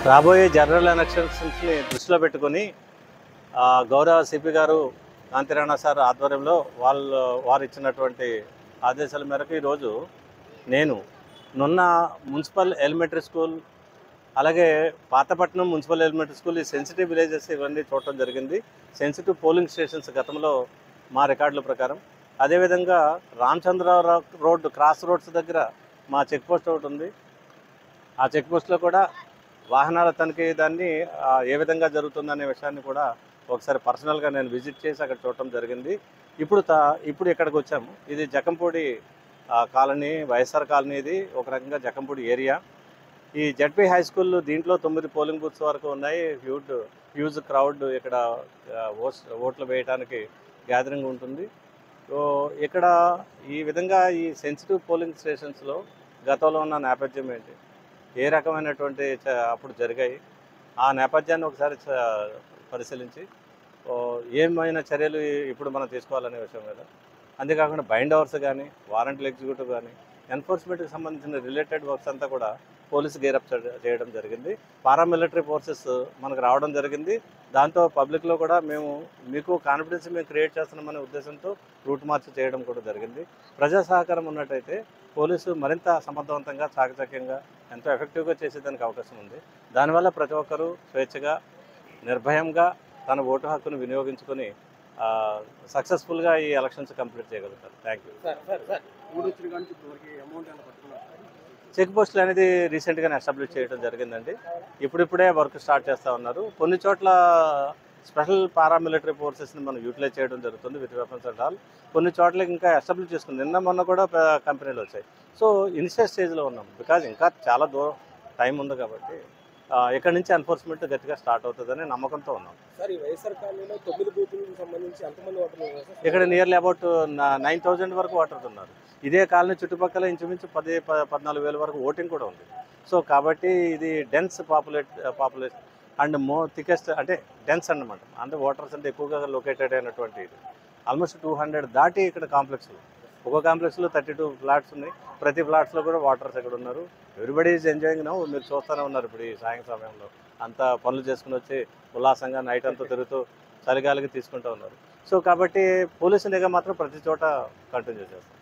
రాబోయే జనరల్ ఎలక్షన్స్ని దృష్టిలో పెట్టుకొని గౌరవ సిపి గారు కాంతిరాణా సార్ ఆధ్వర్యంలో వారు ఇచ్చినటువంటి ఆదేశాల మేరకు ఈరోజు నేను నున్న మున్సిపల్ ఎలిమెంటరీ స్కూల్ అలాగే పాతపట్నం మున్సిపల్ ఎలిమెంటరీ స్కూల్ ఈ సెన్సిటివ్ విలేజెస్ ఇవన్నీ చూడటం జరిగింది. సెన్సిటివ్ పోలింగ్ స్టేషన్స్ గతంలో మా రికార్డుల ప్రకారం. అదేవిధంగా రామచంద్రరావు రోడ్డు క్రాస్ రోడ్స్ దగ్గర మా చెక్ పోస్ట్ ఒకటి ఉంది. ఆ చెక్ పోస్ట్లో కూడా వాహనాల తనిఖీ దాన్ని ఏ విధంగా జరుగుతుందనే విషయాన్ని కూడా ఒకసారి పర్సనల్గా నేను విజిట్ చేసి అక్కడ చూడటం జరిగింది. ఇప్పుడు ఇక్కడికి వచ్చాము. ఇది జకంపూడి కాలనీ, వైఎస్ఆర్ కాలనీ. ఇది ఒక రకంగా జకంపూడి ఏరియా. ఈ జడ్పీ హై స్కూల్ దీంట్లో 9 పోలింగ్ బూత్స్ వరకు ఉన్నాయి. హ్యూజ్ క్రౌడ్ ఇక్కడ ఓట్లు వేయడానికి గ్యాదరింగ్ ఉంటుంది. సో ఇక్కడ ఈ విధంగా ఈ సెన్సిటివ్ పోలింగ్ స్టేషన్స్లో గతంలో ఉన్న నేపథ్యం ఏంటి, ఏ రకమైనటువంటి అప్పుడు జరిగాయి, ఆ నేపథ్యాన్ని ఒకసారి పరిశీలించి ఏమైనా చర్యలు ఇప్పుడు మనం తీసుకోవాలనే విషయం మీద, అంతేకాకుండా బైండ్ అవర్స్ కానీ, వారంట్లు ఎగ్జిక్యూటివ్ కానీ, ఎన్ఫోర్స్మెంట్కి సంబంధించిన రిలేటెడ్ వర్క్స్ అంతా కూడా పోలీసు గేరప్ చేయడం జరిగింది. పారామిలిటరీ ఫోర్సెస్ మనకు రావడం జరిగింది. దాంతో పబ్లిక్లో కూడా మీకు కాన్ఫిడెన్స్ మేము క్రియేట్ చేస్తున్నామనే ఉద్దేశంతో రూట్ మార్చ్ చేయడం కూడా జరిగింది. ప్రజా సహకారం ఉన్నట్టయితే పోలీసు మరింత సమర్థవంతంగా, చాకచక్యంగా, ఎంతో ఎఫెక్టివ్గా చేసేదానికి అవకాశం ఉంది. దానివల్ల ప్రతి ఒక్కరూ స్వేచ్ఛగా, నిర్భయంగా తన ఓటు హక్కును వినియోగించుకొని సక్సెస్ఫుల్గా ఈ ఎలక్షన్స్ కంప్లీట్ చేయగలుగుతారు. Thank you. చెక్ పోస్టులు అనేది రీసెంట్గానే ఎస్టాబ్లిష్ చేయడం జరిగిందండి. ఇప్పుడిప్పుడే వర్క్ స్టార్ట్ చేస్తూ ఉన్నారు. కొన్ని చోట్ల స్పెషల్ పారామిలిటరీ ఫోర్సెస్ని మనం యూటిలైజ్ చేయడం జరుగుతుంది విత్ వెపన్స్ అండ్ ఆల్. కొన్ని చోట్ల ఇంకా ఎస్టాబ్లిష్ చేసుకుంది. నిన్న మొన్న కూడా కంపెనీలు వచ్చాయి. సో ఇనిషియల్ స్టేజ్లో ఉన్నాం. బికాజ్ ఇంకా చాలా దూరం టైం ఉంది కాబట్టి ఇక్కడి నుంచి ఎన్ఫోర్స్మెంట్ గట్టిగా స్టార్ట్ అవుతుందని నమ్మకంతో ఉన్నాం. ఇక్కడ నియర్లీ అబౌట్ 9,000 వరకు ఓటర్స్ ఉన్నారు. ఇదే కాలనీ చుట్టుపక్కల ఇంచుమించు 14,000 వరకు ఓటింగ్ కూడా ఉంది. సో కాబట్టి ఇది డెన్స్ పాపులేషన్ అండ్ థికెస్ట్, అంటే డెన్స్ అన్నమాట. అంటే ఓటర్స్ అంటే ఎక్కువగా లొకేటెడ్ అయినటువంటి ఇది. ఆల్మోస్ట్ 200 దాటి ఇక్కడ కాంప్లెక్స్లు. ఒక్కో కాంప్లెక్స్లో 32 ఫ్లాట్స్ ఉన్నాయి. ప్రతి ఫ్లాట్స్లో కూడా ఓటర్స్ ఎక్కడ ఉన్నారు. Everybody is enjoying now. మీరు చూస్తూనే ఉన్నారు ఇప్పుడు ఈ సాయం సమయంలో అంతా పనులు చేసుకుని వచ్చి ఉల్లాసంగా నైట్ అంతా తిరుగుతూ చలిగాలికి తీసుకుంటూ ఉన్నారు. సో కాబట్టి పోలీసు నిఘా మాత్రం ప్రతి చోట కంటిన్యూ చేస్తారు.